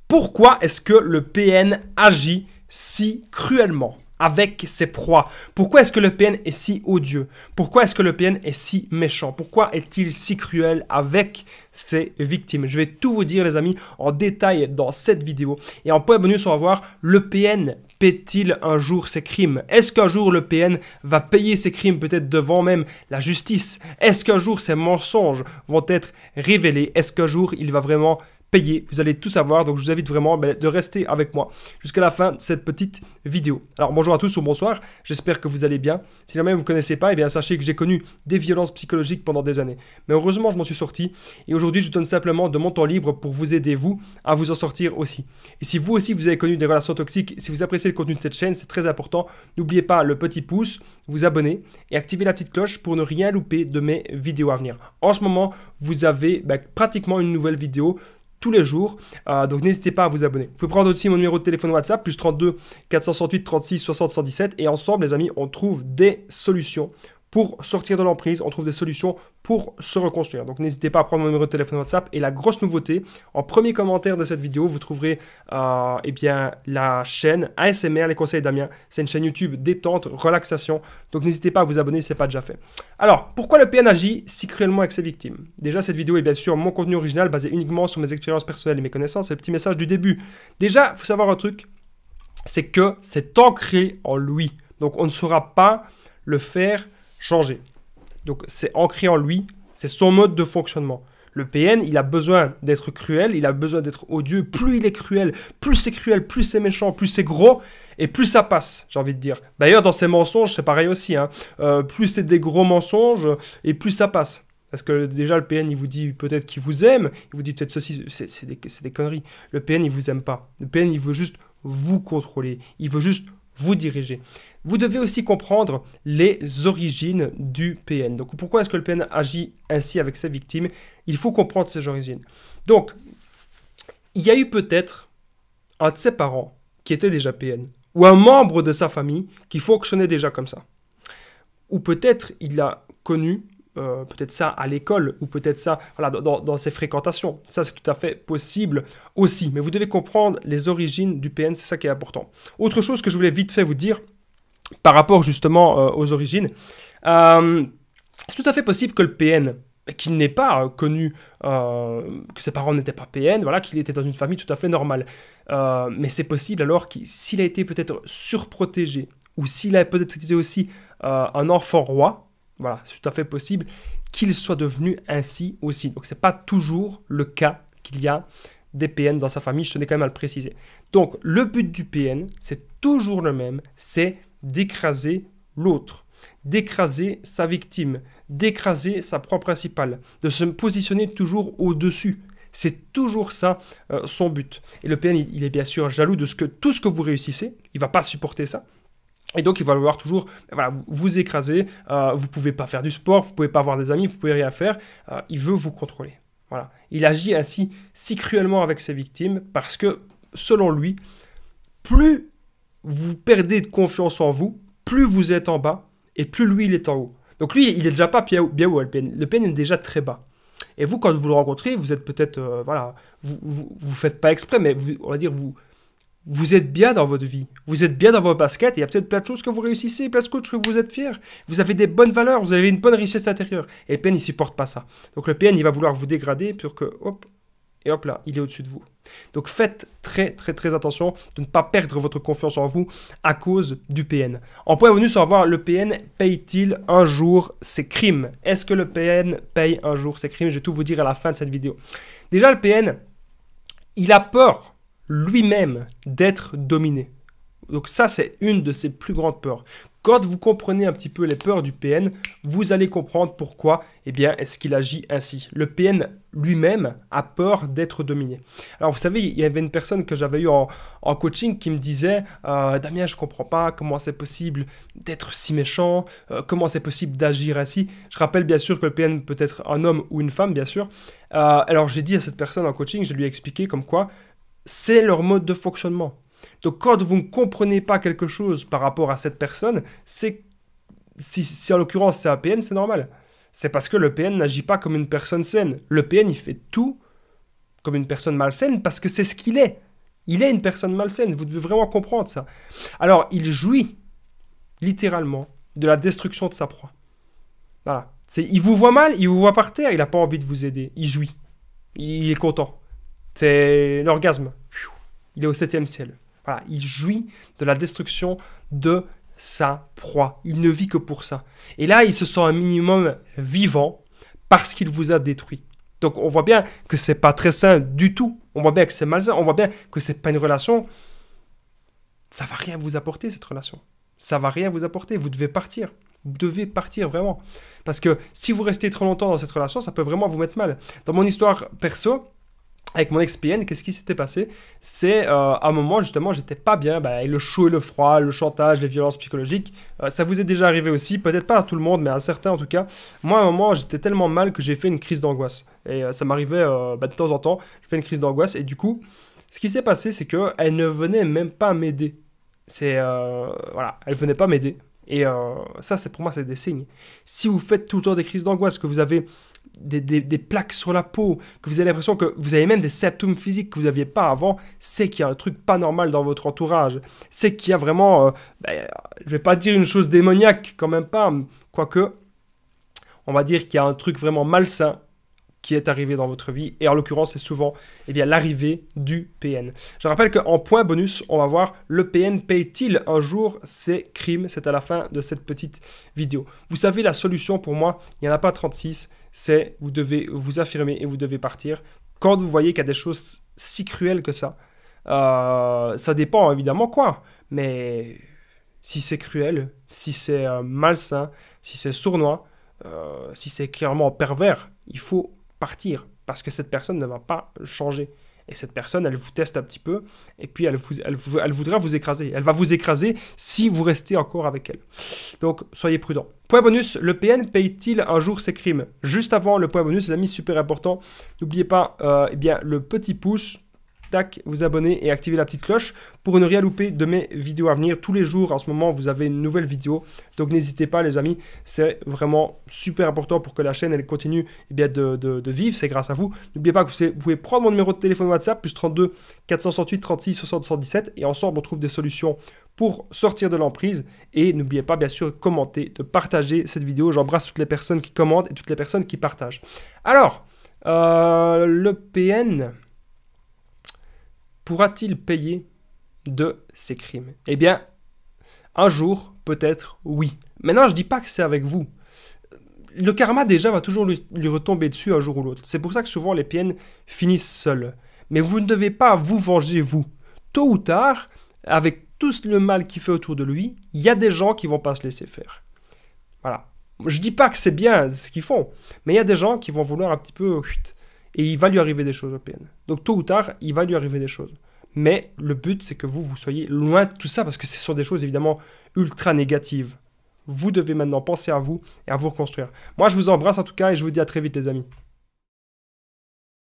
Pourquoi est-ce que le PN agit si cruellement avec ses proies? Pourquoi est-ce que le PN est si odieux? Pourquoi est-ce que le PN est si méchant? Pourquoi est-il si cruel avec ses victimes? Je vais tout vous dire, les amis, en détail dans cette vidéo. Et en point bonus, on va voir le PN paie-t-il un jour ses crimes? Est-ce qu'un jour le PN va payer ses crimes peut-être devant même la justice? Est-ce qu'un jour ses mensonges vont être révélés? Est-ce qu'un jour il va vraiment payer? Vous allez tout savoir, donc je vous invite vraiment de rester avec moi jusqu'à la fin de cette petite vidéo. Alors bonjour à tous ou bonsoir, j'espère que vous allez bien. Si jamais vous ne me connaissez pas, eh bien sachez que j'ai connu des violences psychologiques pendant des années. Mais heureusement, je m'en suis sorti et aujourd'hui, je donne simplement de mon temps libre pour vous aider, vous, à vous en sortir aussi. Et si vous aussi, vous avez connu des relations toxiques, si vous appréciez le contenu de cette chaîne, c'est très important. N'oubliez pas le petit pouce, vous abonner et activer la petite cloche pour ne rien louper de mes vidéos à venir. En ce moment, vous avez pratiquement une nouvelle vidéo tous les jours, donc n'hésitez pas à vous abonner. Vous pouvez prendre aussi mon numéro de téléphone WhatsApp, plus 32 468 36 60 117, et ensemble, les amis, on trouve des solutions pour sortir de l'emprise, on trouve des solutions pour se reconstruire. Donc n'hésitez pas à prendre mon numéro de téléphone WhatsApp. Et la grosse nouveauté, en premier commentaire de cette vidéo, vous trouverez eh bien, la chaîne ASMR, les conseils d'Amien. C'est une chaîne YouTube détente, relaxation. Donc n'hésitez pas à vous abonner si ce n'est pas déjà fait. Alors, pourquoi le PN agit si cruellement avec ses victimes? Déjà, cette vidéo est bien sûr mon contenu original basé uniquement sur mes expériences personnelles et mes connaissances. C'est le petit message du début. Déjà, il faut savoir un truc, c'est que c'est ancré en lui. Donc on ne saura pas le faire changer. Donc c'est ancré en lui, c'est son mode de fonctionnement. Le PN, il a besoin d'être cruel, il a besoin d'être odieux. Plus il est cruel, plus c'est méchant, plus c'est gros, et plus ça passe, j'ai envie de dire. D'ailleurs, dans ses mensonges, c'est pareil aussi. Hein. Plus c'est des gros mensonges, et plus ça passe. Parce que déjà, le PN, il vous dit peut-être qu'il vous aime, il vous dit peut-être ceci, c'est des conneries. Le PN, il vous aime pas. Le PN, il veut juste vous contrôler, il veut juste vous diriger. Vous devez aussi comprendre les origines du PN. Donc, pourquoi est-ce que le PN agit ainsi avec ses victimes? Il faut comprendre ses origines. Donc, il y a eu peut-être un de ses parents qui était déjà PN, ou un membre de sa famille qui fonctionnait déjà comme ça. Ou peut-être il a connu peut-être ça à l'école, ou peut-être ça voilà, dans ses fréquentations. Ça, c'est tout à fait possible aussi. Mais vous devez comprendre les origines du PN, c'est ça qui est important. Autre chose que je voulais vite fait vous dire, par rapport justement aux origines, c'est tout à fait possible que le PN, qu'il n'ait pas connu, que ses parents n'étaient pas PN, voilà, qu'il était dans une famille tout à fait normale. Mais c'est possible alors que s'il a été peut-être surprotégé, ou s'il a peut-être été aussi un enfant roi, voilà, c'est tout à fait possible qu'il soit devenu ainsi aussi. Donc, ce n'est pas toujours le cas qu'il y a des PN dans sa famille, je tenais quand même à le préciser. Donc, le but du PN, c'est toujours le même, c'est d'écraser l'autre, d'écraser sa victime, d'écraser sa proie principale, de se positionner toujours au-dessus. C'est toujours ça son but. Et le PN, il est bien sûr jaloux de tout ce que vous réussissez, il ne va pas supporter ça. Et donc, il va vouloir toujours voilà, vous écraser, vous ne pouvez pas faire du sport, vous ne pouvez pas avoir des amis, vous ne pouvez rien faire, il veut vous contrôler. Voilà. Il agit ainsi si cruellement avec ses victimes parce que, selon lui, plus vous perdez de confiance en vous, plus vous êtes en bas et plus lui, il est en haut. Donc lui, il n'est déjà pas bien haut, le PN. Le PN est déjà très bas. Et vous, quand vous le rencontrez, vous êtes peut-être, voilà, vous faites pas exprès, mais on va dire, vous êtes bien dans votre vie, vous êtes bien dans votre basket, et il y a peut-être plein de choses que vous réussissez, plein de choses que vous êtes fiers, vous avez des bonnes valeurs, vous avez une bonne richesse intérieure, et le PN, il ne supporte pas ça. Donc le PN, il va vouloir vous dégrader, pour que, hop, et hop là, il est au-dessus de vous. Donc faites très attention de ne pas perdre votre confiance en vous à cause du PN. En point bonus, on va voir le PN paye-t-il un jour ses crimes? Est-ce que le PN paye un jour ses crimes? Je vais tout vous dire à la fin de cette vidéo. Déjà, le PN, il a peur lui-même d'être dominé. Donc ça, c'est une de ses plus grandes peurs. Quand vous comprenez un petit peu les peurs du PN, vous allez comprendre pourquoi est-ce qu'il agit ainsi. Le PN lui-même a peur d'être dominé. Alors vous savez, il y avait une personne que j'avais eue en coaching qui me disait Damien, je ne comprends pas comment c'est possible d'être si méchant, comment c'est possible d'agir ainsi. Je rappelle bien sûr que le PN peut être un homme ou une femme, bien sûr. Alors j'ai dit à cette personne en coaching, je lui ai expliqué comme quoi c'est leur mode de fonctionnement. Donc, quand vous ne comprenez pas quelque chose par rapport à cette personne, c'est si en l'occurrence c'est un PN, c'est normal. C'est parce que le PN n'agit pas comme une personne saine. Le PN, il fait tout comme une personne malsaine parce que c'est ce qu'il est. Il est une personne malsaine, vous devez vraiment comprendre ça. Alors, il jouit littéralement de la destruction de sa proie. Voilà. Il vous voit mal, il vous voit par terre, il n'a pas envie de vous aider. Il jouit. Il est content. C'est l'orgasme. Il est au 7e ciel. Voilà. Il jouit de la destruction de sa proie. Il ne vit que pour ça. Et là, il se sent un minimum vivant parce qu'il vous a détruit. Donc, on voit bien que c'est pas très sain du tout. On voit bien que c'est malsain. On voit bien que c'est pas une relation. Ça va rien vous apporter, cette relation. Ça va rien vous apporter. Vous devez partir. Vous devez partir vraiment. Parce que si vous restez trop longtemps dans cette relation, ça peut vraiment vous mettre mal. Dans mon histoire perso, avec mon ex-PN, qu'est-ce qui s'était passé? C'est à un moment, justement, j'étais pas bien. Avec le chaud et le froid, le chantage, les violences psychologiques. Ça vous est déjà arrivé aussi. Peut-être pas à tout le monde, mais à certains en tout cas. Moi, à un moment, j'étais tellement mal que j'ai fait une crise d'angoisse. Et ça m'arrivait de temps en temps. Je fais une crise d'angoisse. Et du coup, ce qui s'est passé, c'est qu'elle ne venait même pas m'aider. Voilà, elle venait pas m'aider. Et ça, pour moi, c'est des signes. Si vous faites tout le temps des crises d'angoisse, que vous avez des plaques sur la peau, que vous avez l'impression que vous avez même des symptômes physiques que vous n'aviez pas avant, c'est qu'il y a un truc pas normal dans votre entourage. C'est qu'il y a vraiment, je ne vais pas dire une chose démoniaque, quand même pas, quoique, on va dire qu'il y a un truc vraiment malsain qui est arrivé dans votre vie, et en l'occurrence, c'est souvent l'arrivée du PN. Je rappelle qu'en point bonus, on va voir le PN paye-t-il un jour ses crimes. C'est à la fin de cette petite vidéo. Vous savez, la solution pour moi, il n'y en a pas 36, c'est vous devez vous affirmer et vous devez partir. Quand vous voyez qu'il y a des choses si cruelles que ça dépend évidemment quoi, mais si c'est cruel, si c'est malsain, si c'est sournois, si c'est clairement pervers, il faut partir, parce que cette personne ne va pas changer. Et cette personne, elle vous teste un petit peu, et puis elle voudra vous écraser. Elle va vous écraser si vous restez encore avec elle. Donc, soyez prudents. Point bonus, le PN paye-t-il un jour ses crimes? Juste avant le point bonus, les amis, super important, n'oubliez pas le petit pouce, tac, vous abonner et activer la petite cloche pour ne rien louper de mes vidéos à venir. Tous les jours, en ce moment, vous avez une nouvelle vidéo. Donc, n'hésitez pas, les amis. C'est vraiment super important pour que la chaîne, elle continue de vivre. C'est grâce à vous. N'oubliez pas que vous pouvez prendre mon numéro de téléphone WhatsApp, plus 32 468 36 60 77. Et ensemble, on trouve des solutions pour sortir de l'emprise. Et n'oubliez pas, bien sûr, de commenter, de partager cette vidéo. J'embrasse toutes les personnes qui commentent et toutes les personnes qui partagent. Alors, le PN... pourra-t-il payer de ses crimes? Eh bien, un jour, peut-être, oui. Maintenant, je ne dis pas que c'est avec vous. Le karma, déjà, va toujours lui retomber dessus un jour ou l'autre. C'est pour ça que souvent, les PN finissent seuls. Mais vous ne devez pas vous venger, vous. Tôt ou tard, avec tout le mal qu'il fait autour de lui, il y a des gens qui ne vont pas se laisser faire. Voilà. Je ne dis pas que c'est bien ce qu'ils font, mais il y a des gens qui vont vouloir un petit peu... Et il va lui arriver des choses au PN. Donc tôt ou tard, il va lui arriver des choses. Mais le but, c'est que vous soyez loin de tout ça, parce que ce sont des choses évidemment ultra négatives. Vous devez maintenant penser à vous et à vous reconstruire. Moi, je vous embrasse en tout cas, et je vous dis à très vite les amis.